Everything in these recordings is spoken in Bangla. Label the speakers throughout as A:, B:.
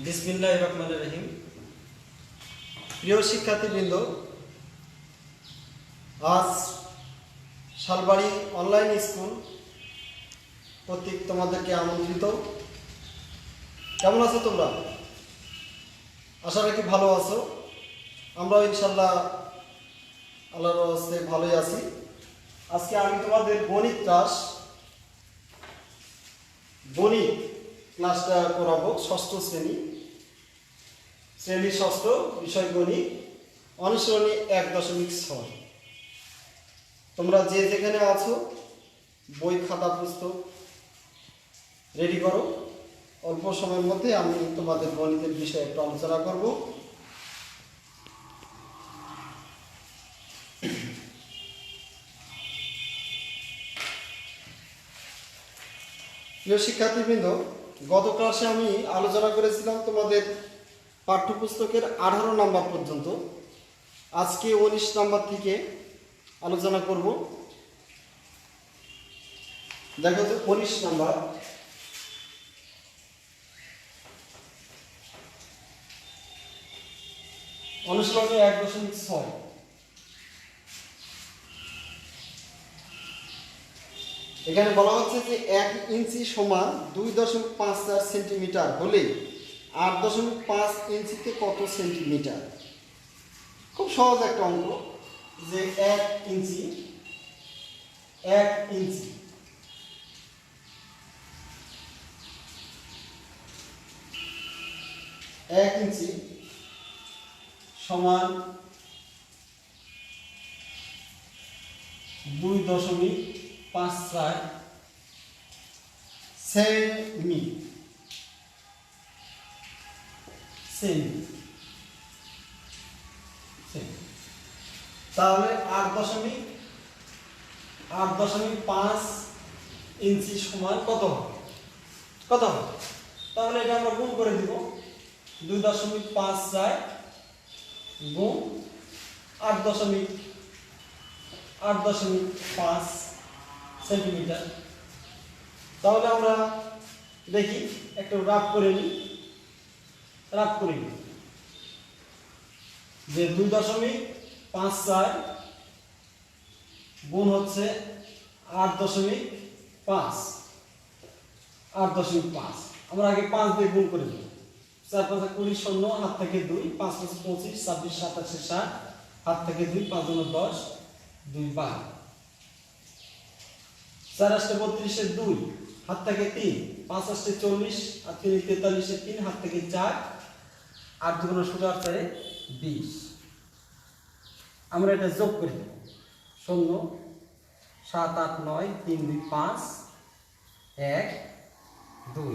A: বিসমিল্লাহির রহমানির রহিম। প্রিয় শিক্ষার্থীবৃন্দ, আজ শালবাড়ি অনলাইন স্কুল কর্তৃক তোমাদেরকে আমন্ত্রিত। কেমন আছো তোমরা? আশা রাখি ভালো আছো। আমরাও ইনশাল্লাহ আল্লাহর রাস্তায় ভালোই আছি। আজকে আমি তোমাদের গণিত ক্লাসটা করাবো। ষষ্ঠ শ্রেণী ষষ্ঠ, বিষয় গণিত, অনুশীলনী 1.6। তোমরা যে যেখানে আছো বই খাতা পুস্তক রেডি করো। অল্প সময়ের মধ্যে আমি তোমাদের গণিতের বিষয়ে একটু আলোচনা করব। প্রিয় শিক্ষার্থীবৃন্দ, গত ক্লাসে আমি আলোচনা করেছিলাম তোমাদের পাঠ্যপুস্তকের 18 নাম্বার পর্যন্ত। আজকে 19 নাম্বার থেকে আলোচনা করব। দেখো তো 19 নাম্বার। অনুশীলনী 1.6। এখানে বলা হচ্ছে যে 1 ইঞ্চি সমান 2.54 সেন্টিমিটার হলে 8.5 ইঞ্চিতে কত সেন্টিমিটার। খুব সহজ একটা অঙ্ক, যে 1 ইঞ্চি 1 ইঞ্চি সমান 2.54 সেমি। তাহলে 8.5 ইঞ্চি সমান কত হবে? তাহলে এটা আমরা গুণ করে দিব। 2.54 গুণ 8.5 সেন্টিমিটার। তাহলে আমরা দেখি, একটু রাফ করে নিই যে 2.54 গুণ হচ্ছে 8.5। আমরা আগে 5 দিয়ে গুণ করে দেব। 4 5 20, শূন্য, হাত থেকে 2, 5 5 25, 26 27 60, হাত থেকে 2, 5 2 10, 2 12, 4 8 32, 2, হাত থেকে 3, 5 8 40, আর 3 43, 3, হাত থেকে 4, 8 2 16, 20। আমরা এটা যোগ করে দেব। শূন্য, 7 8 9, 3 2 5, 1 2,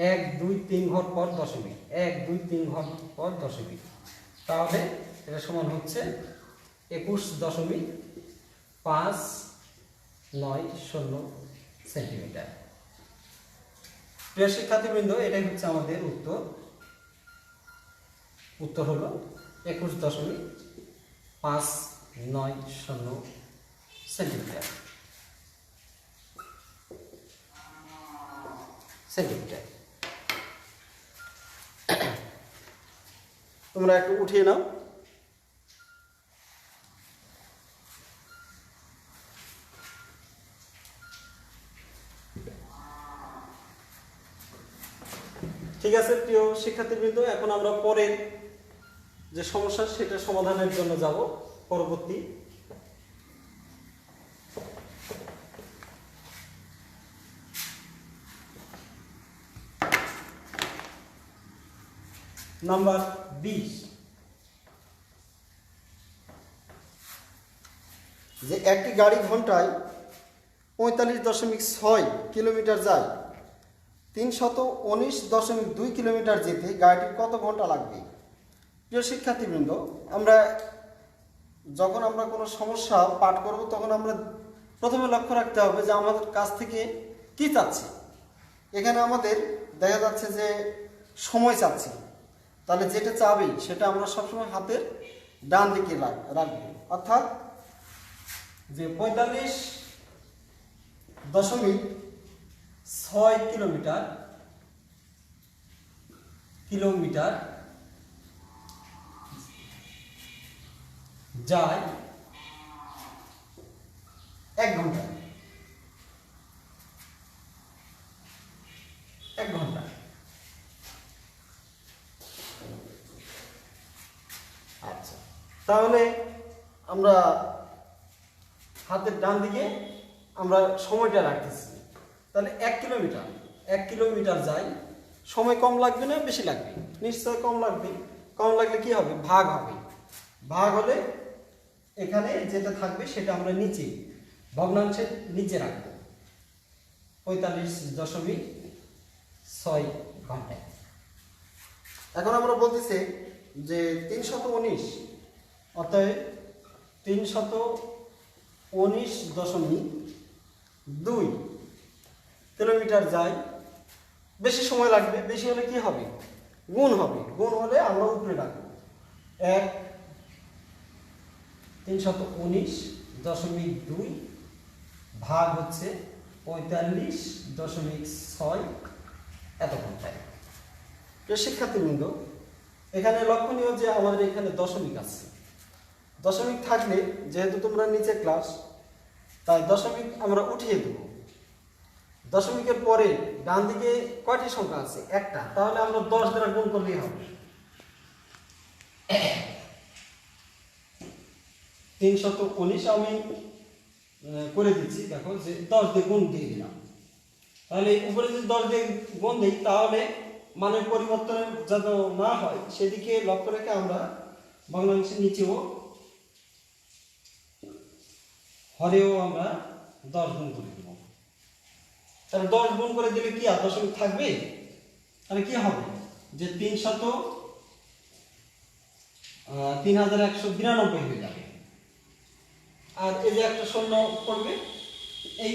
A: 1 2 3 ঘর পর দশমিক, 1 2 3 ঘর পর দশমিক। তাহলে এটা সমান হচ্ছে 21.590 সেন্টিমিটার। প্রিয় শিক্ষার্থীবৃন্দ, এটাই হচ্ছে আমাদের উত্তর হলো 21.590 সেন্টিমিটার। তোমরা একটু উঠিয়ে নাও। ঠিক আছে প্রিয় শিক্ষার্থীবৃন্দ, এখন আমরা পরের যে সমস্যা সেটা সমাধানের জন্য যাব। পরবর্তী নাম্বার 20, যে একটি গাড়ি ঘন্টায় 45.6 কিলোমিটার যায়, 319.2 কিলোমিটার যেতে গাড়িটির কত ঘন্টা লাগবে? প্রিয় শিক্ষার্থীবৃন্দ, যখন আমরা কোনো সমস্যা পাঠ করব তখন আমরা প্রথমে লক্ষ্য রাখতে হবে যে আমাদের কাছ থেকে কি চাচ্ছে। এখানে আমাদের দেখা যাচ্ছে যে সময় চাচ্ছে, তাহলে যেটা চাবি সেটা আমরা সবসময় হাতের ডান দিকে রাখবো। অর্থাৎ যে 45.6 কিলোমিটার কিলোমিটার যায় 1 ঘন্টা। 1 ঘন্টা। আচ্ছা, তাহলে আমরা হাতের ডান দিকে আমরা সময়টা রাখতেছি। তাহলে 1 কিলোমিটার যায়, সময় কম লাগবে না বেশি লাগবে? নিশ্চয় কম লাগবে। কম লাগলে কি হবে? ভাগ হবে। ভাগ হলে এখানে যেটা থাকবে সেটা আমরা নিচে ভগ্নাংশের নিচে রাখবো, 45.6 ঘন্টায়। এখন আমরা বলতেছি যে 319 অর্থাৎ 319.2 কিলোমিটার যায়। বেশি সময় লাগবে, বেশি হলে কি হবে? গুণ হবে। গুণ হলে আমরা উপরে রাখবো 319.2 ভাগ হচ্ছে 45.6 এত ঘন্টায়। শিক্ষার্থীবৃন্দ, এখানে লক্ষণীয় যে আমাদের এখানে দশমিক আছে। দশমিক থাকলে, যেহেতু তোমরা নিচে ক্লাস, তাই দশমিক আমরা উঠিয়ে দেব। দশমিকের পরে ডান দিকে কয়টি সংখ্যা আছে? একটা। তাহলে আমরা 10 দ্বারা গুণ করলেই হবে। 319 আমি করে দিচ্ছি, দেখো যে 10 দিয়ে গুণ দিয়ে দিলাম। তাহলে উপরে যদি 10 দিয়ে গুণ দিই তাহলে মানের পরিবর্তন যেন না হয় সেদিকে লক্ষ্য রেখে আমরা ভগ্নাংশের নিচেও হরেও আমরা 10 গুণ করে দেব। তাহলে 10 গুণ করে দিলে কি আর দশমিক থাকবে? তাহলে কি হবে? যে 3192 হয়ে যাবে। আর এই যে একটা শূন্য পড়বে, এই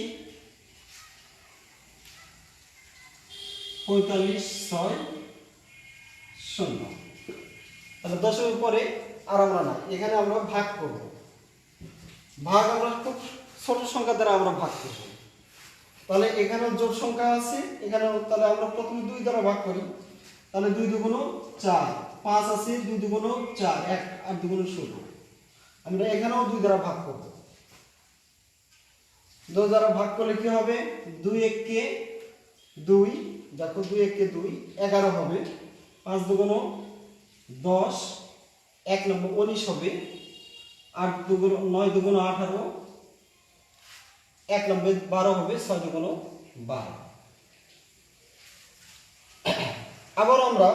A: 45.6 তাহলে দশমিক পরে আর আমরা না, এখানে আমরা ভাগ করব। ভাগ আমরা খুব ছোট সংখ্যা দ্বারা আমরা ভাগ করব। তাহলে এখানে জোড় সংখ্যা আছে, এখানে তাহলে আমরা প্রথমে 2 দ্বারা ভাগ করি। তাহলে 2 দুগুণ 4, 5 আছে, 2 দুগুণ 4, 1 আর দুগুণ 16। আমরা এখানেও 2 দ্বারা ভাগ করব। 2 দ্বারা ভাগ করলে কি হবে? 2 1 2, দেখো 2 1 2, 11 হবে। 5 দুগুণ 10, 1 নম্বর 19 হবে। 8 দুগুণ 9 দুগুণ 18, 1 নম্বর 12 হবে। 6 দুগুণ 12। আবার আমরা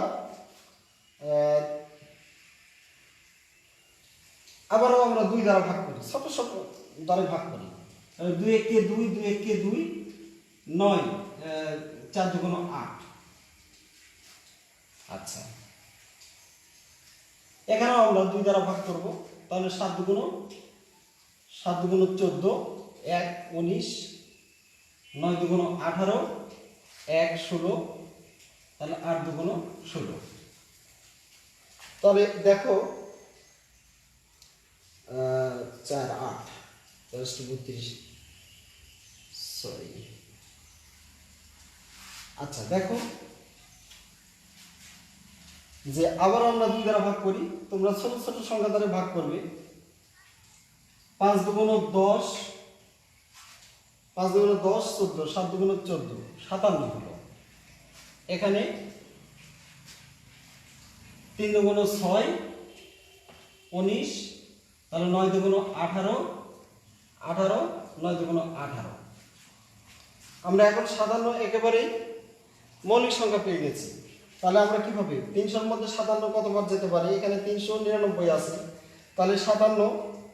A: আবারও আমরা 2 দ্বারা ভাগ করি, ছোট ছোট দ্বারা ভাগ করি। 2 1 2, 2 1 2, 9, 4 দুগুণ 8। আচ্ছা, এখানেও আমরা 2 দ্বারা ভাগ করব। তাহলে 7 দুগুণ 14, 1 19, 9 দুগুণ 18, 1 16, তাহলে 8 দুগুণ 16। তবে দেখো 4 8 32, সরি। আচ্ছা, দেখো যে আবার আমরা 2 দ্বারা ভাগ করি। তোমরা ছোট ছোট সংখ্যা দ্বারা ভাগ করবে। 5 দুগুণ 10, 5 দুগুণ 10 14, 7 দুগুণ 14, 57 হলো। এখানে 3 দুগুণ 6, 19, তাহলে 9 দুগুণ 18, 18, 9 দুগুণ 18। আমরা এখন সাধারণ একেবারেই মৌলিক সংখ্যা পেয়ে গেছি। তাহলে আমরা কিভাবে 300-র মধ্যে 57 কতবার যেতে পারি? এখানে 399 আছে। তাহলে 57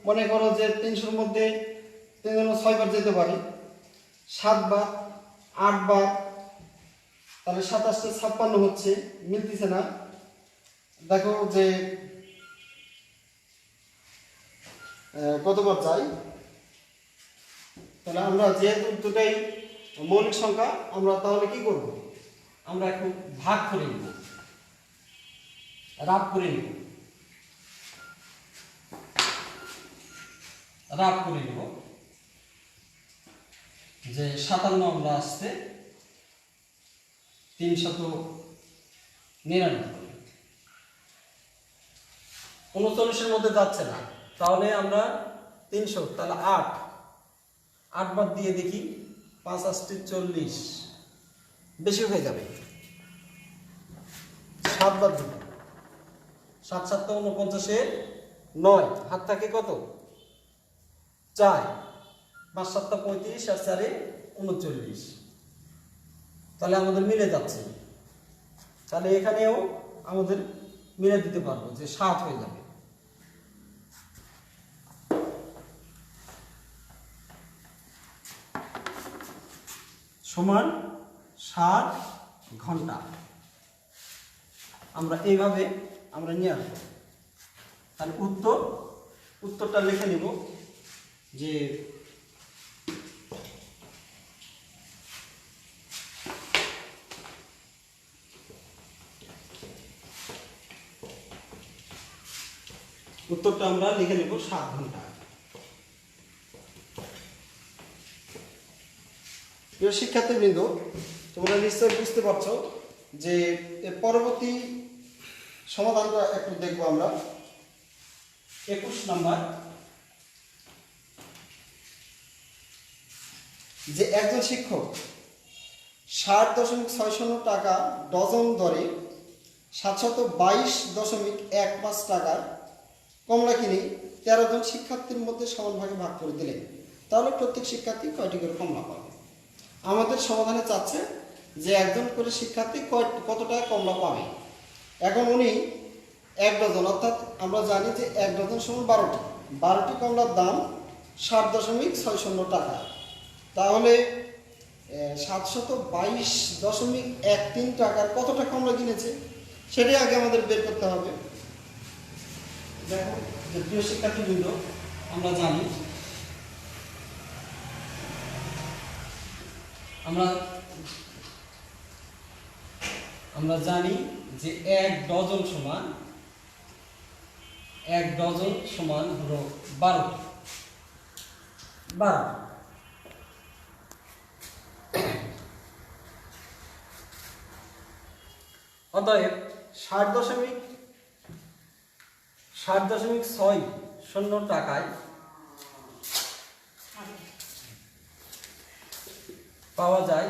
A: মনে করো যে 300-র মধ্যে 6 বার যেতে পারি, 7 বার, 8 বার। তাহলে 27 56 হচ্ছে, মিলতেছে না। দেখো যে কতবার যাই। তাহলে আমরা যেহেতু দুটাই মৌলিক সংখ্যা, আমরা তাহলে কি করব? আমরা একটু ভাগ করে নিব, রাব করে নিব, রাব করে নিব যে 57 আমরা আসছে 399। 39-এর মধ্যে যাচ্ছে না, তাহলে আমরা 300, তাহলে 8 বাদ দিয়ে দেখি, 5 8 40, বেশি হয়ে যাবে। 7 বাদ দিই, 7 7 49, 9 হাত থাকে কত, 4, 5 7 35 আর 4 39, তাহলে আমাদের মিলে যাচ্ছে। তাহলে এখানেও আমাদের মিলে দিতে পারবো যে 7 হয়ে যাবে। সমান 7 ঘন্টা। আমরা এইভাবে আমরা নিয়ে আসবো। তাহলে উত্তরটা লিখে নিব যে উত্তরটা আমরা লিখে নেব 7 ঘন্টা। প্রিয় শিক্ষার্থীবৃন্দ, তোমরা নিশ্চয়ই বুঝতে পারছো যে এর পরবর্তী সমাধানটা একটু দেখবো আমরা। 21 নাম্বার, যে একজন শিক্ষক 60.60 টাকা ডজন দরে 722.15 টাকার কমলা কিনে 13 জন শিক্ষার্থীর মধ্যে সমানভাগে ভাগ করে দিলেন, তাহলে প্রত্যেক শিক্ষার্থী কয়টি করে কমলা পাবে? আমাদের সমাধানে চাচ্ছে যে একজন করে শিক্ষার্থী কত টাকা কমলা পাবে। এখন উনি 1 ডজন, অর্থাৎ আমরা জানি যে 1 ডজন সমান 12টি কমলার দাম 60.60 টাকা, তাহলে 722.13 টাকার কতটা কমলা কিনেছে সেটাই আগে আমাদের বের করতে হবে। দেখো যে প্রিয় শিক্ষার্থীবৃন্দ, আমরা জানি যে 1 ডজন সমান হলো 12। অতএব 60.60 টাকায় পাওয়া যায়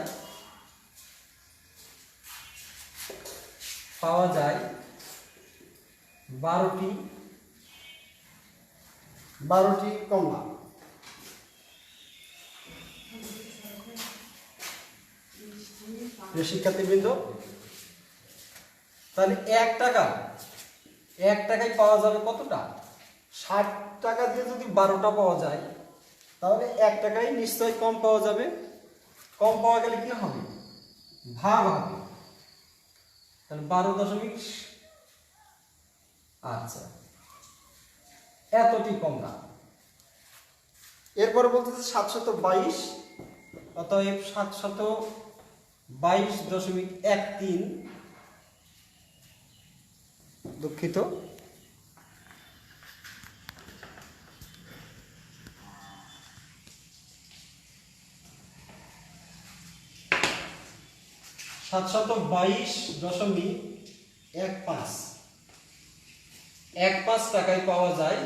A: 12টি কমলা। শিক্ষার্থীবৃন্দ, তাহলে 1 টাকায় পাওয়া যাবে কতটা? 60 টাকা দিয়ে যদি 12টা পাওয়া যায়, তাহলে 1 টাকায় নিশ্চয়ই কম পাওয়া যাবে। কম পাওয়া গেলে কি হবে? ভাগ হবে। তাহলে 12 আচ্ছা, এতটি কমলা। এরপরে বলতেছে 722, অতএব 722.13, দুঃখিত, 722.15 টাকায় পাওয়া যায়।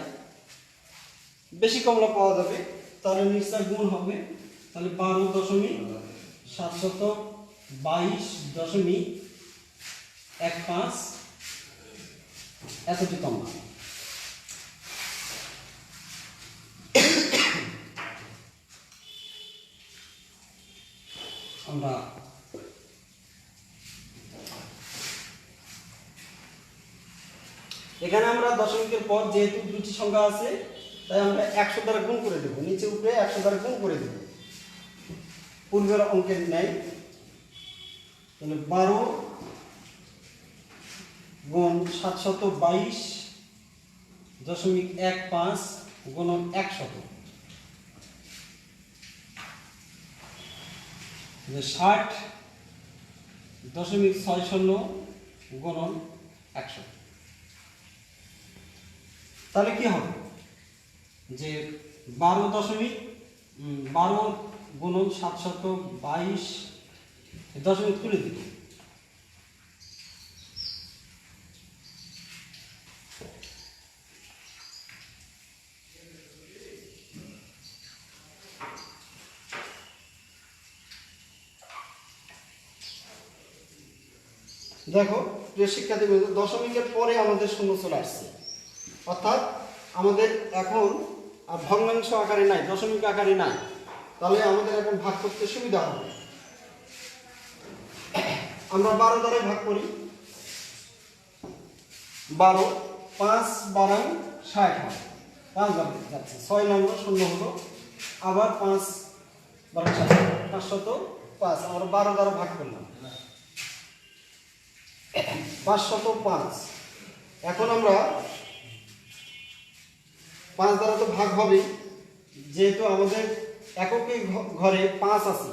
A: বেশি কমলা পাওয়া যাবে, তাহলে নিশ্চয় গুণ হবে। তাহলে 12.722.15 এতটি কমলা। আমরা এখানে আমরা দশমিকের পর যেহেতু দুটি সংখ্যা আছে, তাই আমরা 100 দ্বারা গুণ করে দেব, নিচে উপরে 100 দ্বারা গুণ করে দেব পূর্বের অঙ্কের ন্যায়। তাহলে 12 গুণ 722.15 গুণন 100, 60.60 গুণন 100। তাহলে কি হবে যে 12 গুণন 722 দশমিক তুলে দিল, দেখো প্রিয় শিক্ষার্থী, দশমিকের পরে আমাদের শূন্য চলে আসছে, অর্থাৎ আমাদের এখন আর ভগ্নাংশ আকারে নাই, দশমিক আকারে নাই। তাহলে আমাদের এখন ভাগ করতে সুবিধা হবে। আমরা 12 দ্বারা ভাগ করি। 12, 5 12 60 হয়, 5 বার যাচ্ছে, 6 নম্বর শূন্য হলো, আবার 5 12 60, 505। আমরা 12 দ্বারা ভাগ করলাম, 505। এখন আমরা 5 দ্বারা তো ভাগ হবে, যেহেতু আমাদের এককে ঘরে 5 আছে,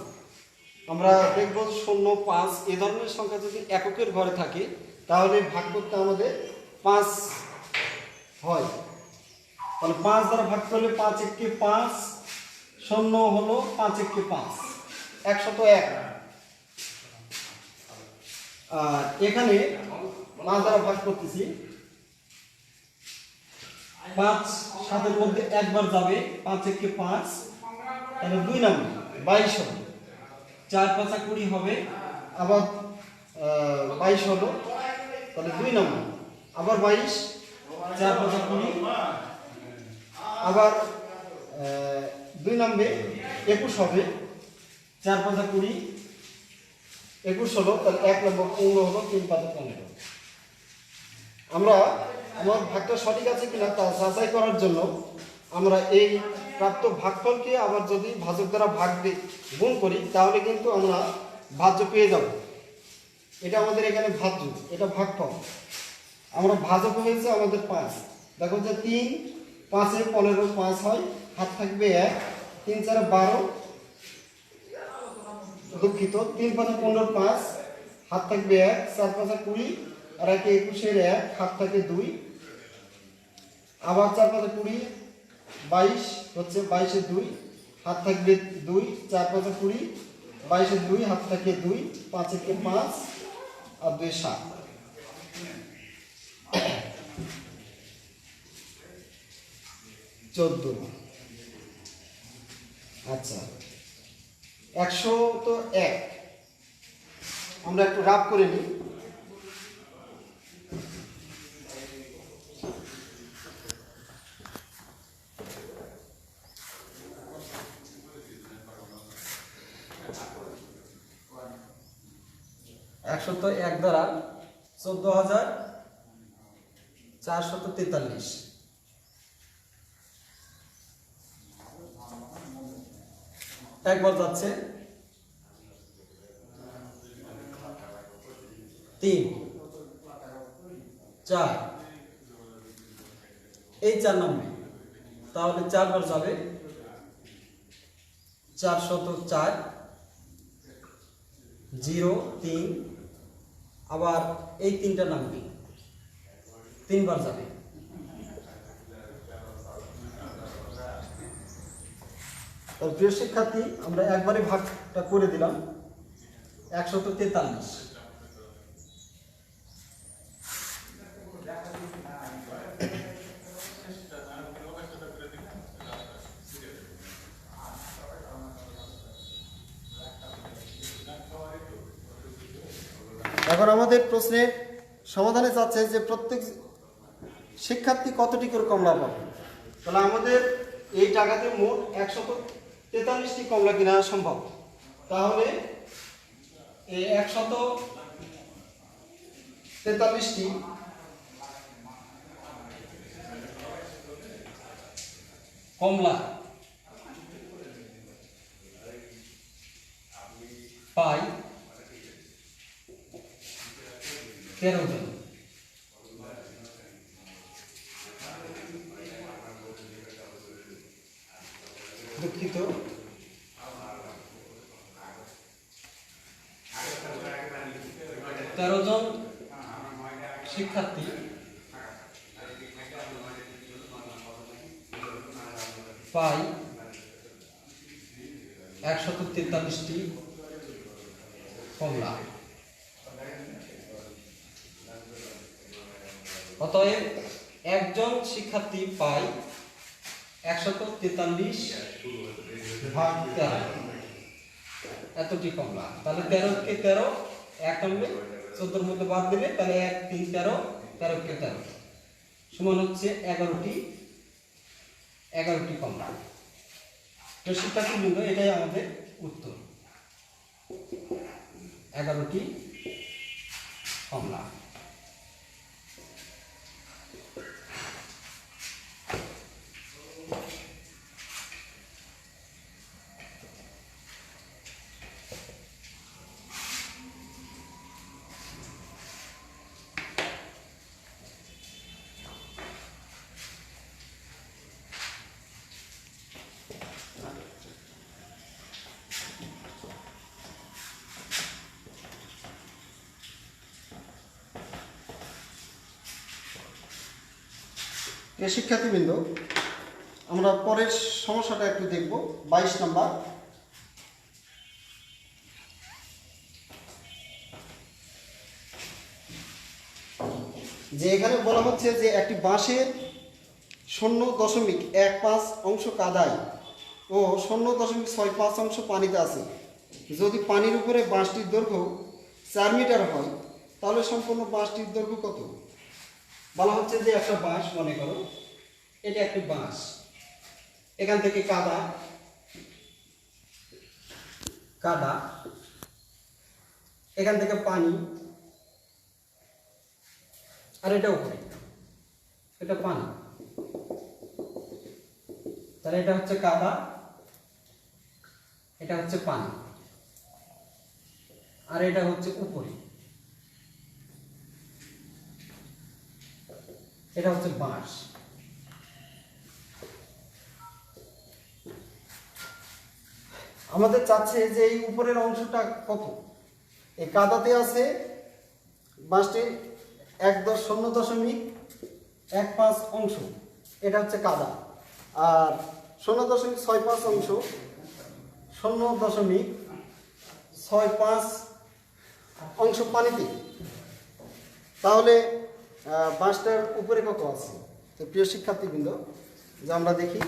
A: আমরা দেখব 0 5 এই ধরনের সংখ্যা যদি এককের ঘরে থাকে তাহলে ভাগ করতে আমাদের 5 হয়। তাহলে 5 দ্বারা ভাগ করলে 5 একে 5, 0 হলো 5 একে 5, 101। আর এখানে 5 দ্বারা ভাগ করতেছি, 5 7 মধ্যে একবার যাবে, 5 একে 5, তাহলে 2 নম্বর 22 হবে, 4 5 20 হবে, আবার 22 হলো, তাহলে 2 নম্বর, আবার 22, 4 5 20, আবার 2 নম্বরে 21 হবে, 4 5 20, 21 হলো, তাহলে 1 নম্বর 15 হলো, 3 5 15। আমরা আমার ভাগটা সঠিক আছে কিনা তা যাচাই করার জন্য আমরা এই প্রাপ্ত ভাগফলকে আবার যদি ভাজক দ্বারা ভাগ গুণ করি তাহলে কিন্তু আমরা ভাজ্য পেয়ে যাব। এটা আমাদের এখানে ভাজ্য, এটা ভাগফল। আমরা ভাজক হয়েছে আমাদের 5। দেখো যে 3 5 এ 15 5 হয়, হাত থাকবে 1, 3 4 12, দুঃখিত, 3 5 15 5, হাত থাকবে 1, 4 5 20, আর 1 21 এর 1, হাত থাকে 2, আবার 4 5 20, 22 হচ্ছে, 22 এর 2, হাত থাকবে 2, 4 5 20, 22 এর 2, হাত থাকে 2, 5 একে 5, আর 2 7। আচ্ছা, 100 তো 1, আমরা একটু রাফ করে নিই। একশো তো 1 দ্বারা 14,443 একবার যাচ্ছে, 3 4, এই 4 নম্বর, তাহলে 4 বার যাবে, 404 0 3, আবার এই 3টা নামবে, 3 বার যাবে। তাহলে প্রিয় শিক্ষার্থী, আমরা একবারে ভাগটা করে দিলাম, 143। এখন আমাদের প্রশ্নের সমাধানে চাচ্ছে যে প্রত্যেক শিক্ষার্থী কতটি করে কমলা পাবে। তাহলে আমাদের এই টাকাতে মোট 143টি কমলা কেনা সম্ভব। তাহলে এই 143টি কমলা পাই 13 জন। দুঃখিত, 13 জন শিক্ষার্থী পাই 143টি কমলা। অতএব একজন শিক্ষার্থী পায় 143 ভাগ 13, এতটি কমলা। তাহলে 13 কে 13, 1 নম্বরে 14 মধ্যে বাদ দেবে, তাহলে 1 3 13, 13 কে 13 সমান হচ্ছে 11টি কমলা। তো শিক্ষার্থীবৃন্দ, এটাই আমাদের উত্তর, 11টি কমলা। শিক্ষার্থীবৃন্দ, আমরা পরের সমস্যাটা একটু দেখব। 22 নম্বর। যে এখানে বলা হচ্ছে যে একটি বাঁশের 0.15 অংশ কাদায় ও 0.65 অংশ পানিতে আছে। যদি পানির উপরে বাঁশটির দৈর্ঘ্য 4 মিটার হয়, তাহলে সম্পূর্ণ বাঁশটির দৈর্ঘ্য কত? বলা হচ্ছে যে একটা বাঁশ, মনে করো এটা একটি বাঁশ, এখান থেকে কাদা, এখান থেকে পানি, আর এটা উপরে, এটা পানি, তাহলে এটা হচ্ছে কাদা, এটা হচ্ছে পানি, আর এটা হচ্ছে উপরে, এটা হচ্ছে বাঁশ। আমাদের চাচ্ছে যে এই উপরের অংশটা কত। এই কাদাতে আছে বাঁশটির 0.15 অংশ, এটা হচ্ছে কাদা, আর 0.65 অংশ, 0.65 অংশ পানিতে। তাহলে বাঁশটার উপরে কত আছে? তো প্রিয় শিক্ষার্থীবৃন্দ, যে আমরা দেখি,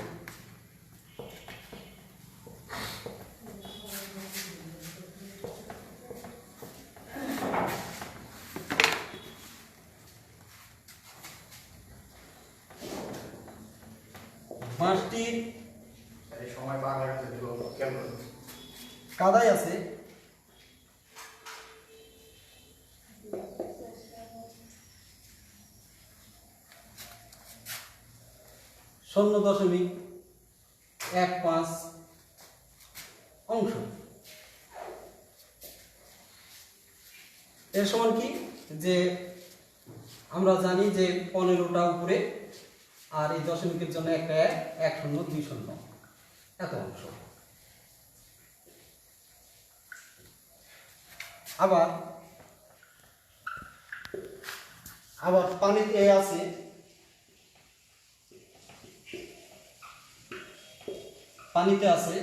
A: বাঁশটির কাদায় আছে 0.15 অংশ। এর সমান কি, যে আমরা জানি যে 15টা উপরে, আর এই দশমিকের জন্য একটা 1 0 2 0, এত অংশ। আবার পানিতে আছে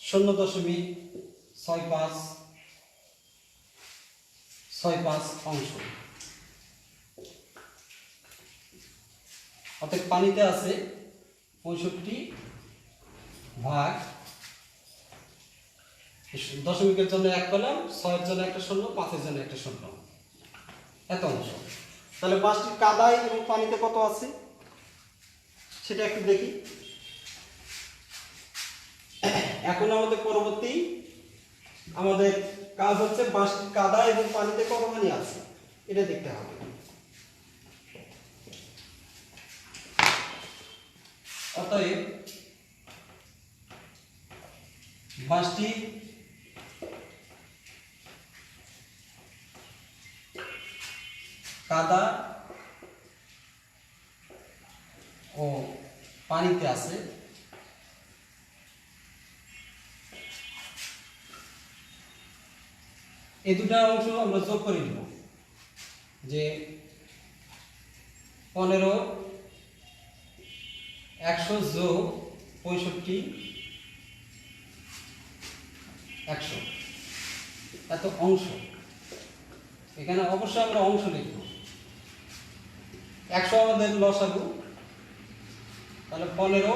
A: 0.65 অংশ। অর্থাৎ পানিতে আছে 65 ভাগ, দশমিকের জন্য 1 পেলাম, 6 এর জন্য একটা 0, 5 এর জন্য একটা 0, এত অংশ। তাহলে বাঁশটির কাদায় এবং পানিতে কত আছে সেটা একটু দেখি। এখন আমাদের কাজ হচ্ছে বাঁশটির কাদা এবং পানিতে কতখানি আছে এটা দেখতে হবে। অতএব বাঁশটি কাদা ও পানিতে আছে, এই দুটা অংশ আমরা যোগ করে নিব, যে 15 100 যোগ 65 100, এত অংশ। এখানে অবশ্যই আমরা অংশ লিখব। 100 আমাদের লসাগু, তাহলে 15,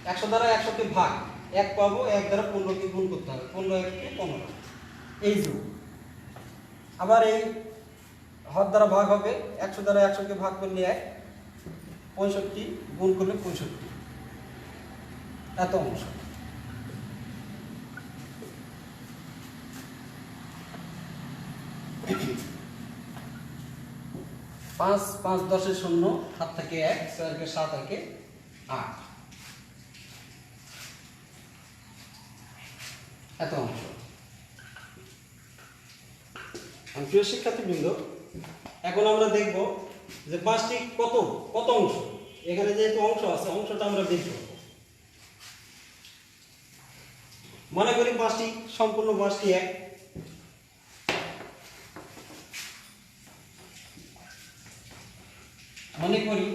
A: 100 দ্বারা 100কে ভাগ 1 পাবো, 1 দ্বারা 15কে গুণ করতে হবে, 15 1 কে 15, এই যোগ, আবার এই হর দ্বারা ভাগ হবে, 100 দ্বারা 100কে ভাগ করলে 1, 65 গুণ করলে 65, এত অংশ। পাঁচ 5 10 0, 7 থেকে 1, 6 থেকে 7, 1 8, এত অংশ। প্রিয় শিক্ষার্থীবৃন্দ, এখন আমরা দেখব যে 5টি কত কত অংশ। এখানে যেহেতু অংশ আছে, অংশটা আমরা দেখব। মনে করি 5টি সম্পূর্ণ 5টি এক, মনে করি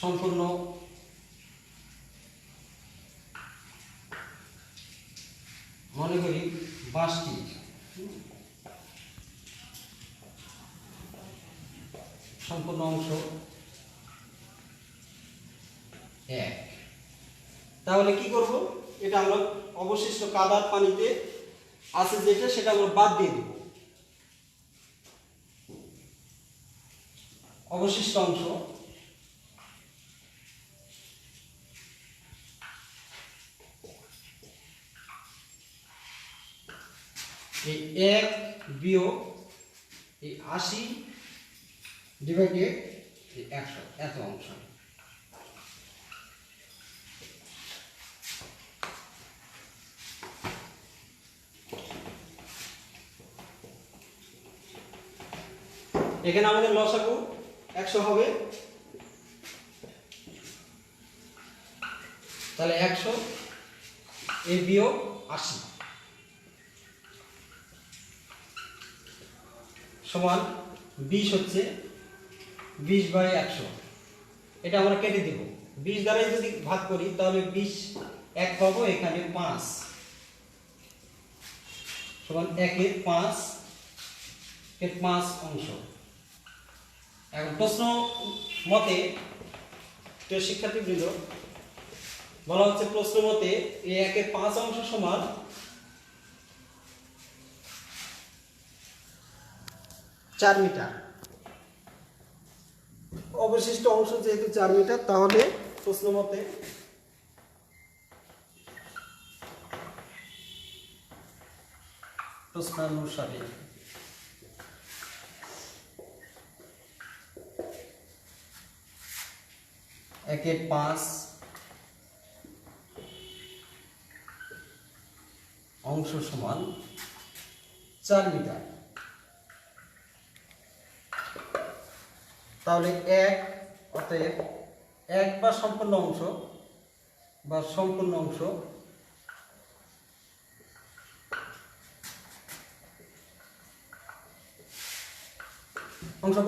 A: সম্পূর্ণ মনে করি 5টি সম্পূর্ণ অংশ এক। তাহলে কি করব, এটা আমরা অবশিষ্ট কাদার পানিতে আছে যেটা, সেটা আমরা বাদ দিয়ে দেব। অবশিষ্ট অংশ এই 1 বিয়োগ এই 80 ডিভাইডেড 100, এত অংশ। এখানে আমাদের লসাগু 100 হবে, তাহলে 100 এই বিয়োগ 80 সমান 20 হচ্ছে 20/100। এটা আমরা কেটে দেব। 20 দ্বারাই যদি ভাগ করি তাহলে 20 1 পাবো, এখানে 5 সমান 1 এর 5 অংশ। এখন প্রশ্ন মতে, প্রিয় শিক্ষার্থীবৃন্দ, বলা হচ্ছে প্রশ্ন মতে এই 1 এর 5 অংশ সমান 4 মিটার। অবশিষ্ট অংশ যেহেতু 4 মিটার, তাহলে প্রশ্ন মতে প্রশ্নানুসারে একের 5 অংশ সমান 4 মিটার। তাহলে 1 অতএব 1 বা সম্পূর্ণ অংশ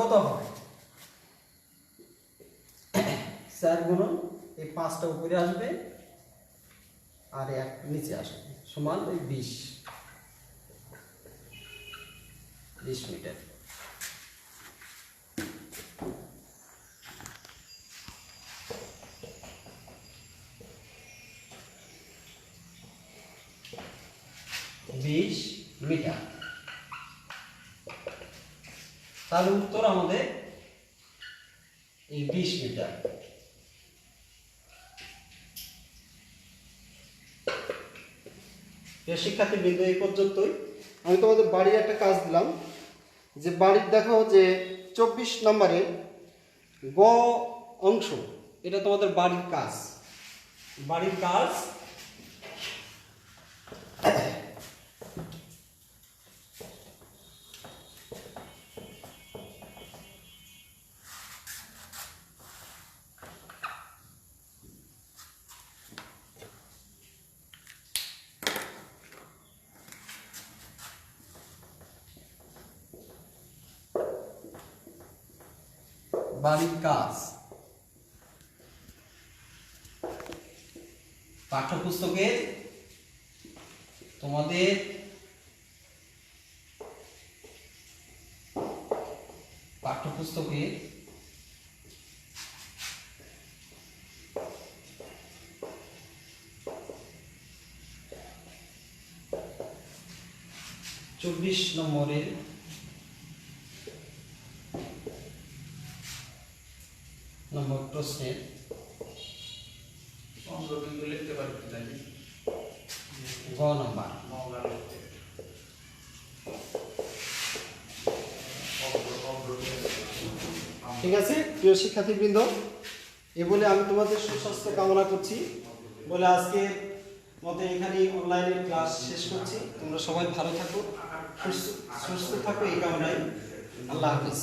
A: কত হবে? 4 গুণন এই 5টা উপরে আসবে আর 1 নিচে আসবে, সমান ওই 20 মিটার। মিটার। তাহলে উত্তর আমাদের এই 20 মিটার। শিক্ষার্থীবৃন্দ, এই পর্যন্তই। আমি তোমাদের বাড়ির একটা কাজ দিলাম, যে বাড়ির দেখো যে 24 নম্বরের গ অংশ, এটা তোমাদের বাড়ির কাজ। পাঠ্যপুস্তকের তোমাদের 24 নম্বরের প্রশ্নের
B: অঙ্কবিন্দু লিখতে পারি কি জানি
A: গ নাম্বার। ঠিক আছে প্রিয় শিক্ষার্থীবৃন্দ, এ বলে আমি তোমাদের সুস্বাস্থ্য কামনা করছি বলে আজকে মতে এখানে অনলাইনে ক্লাস শেষ করছি। তোমরা সবাই ভালো থাকো, সুস্থ থাকো এই কামনায়। আল্লাহ হাফিজ।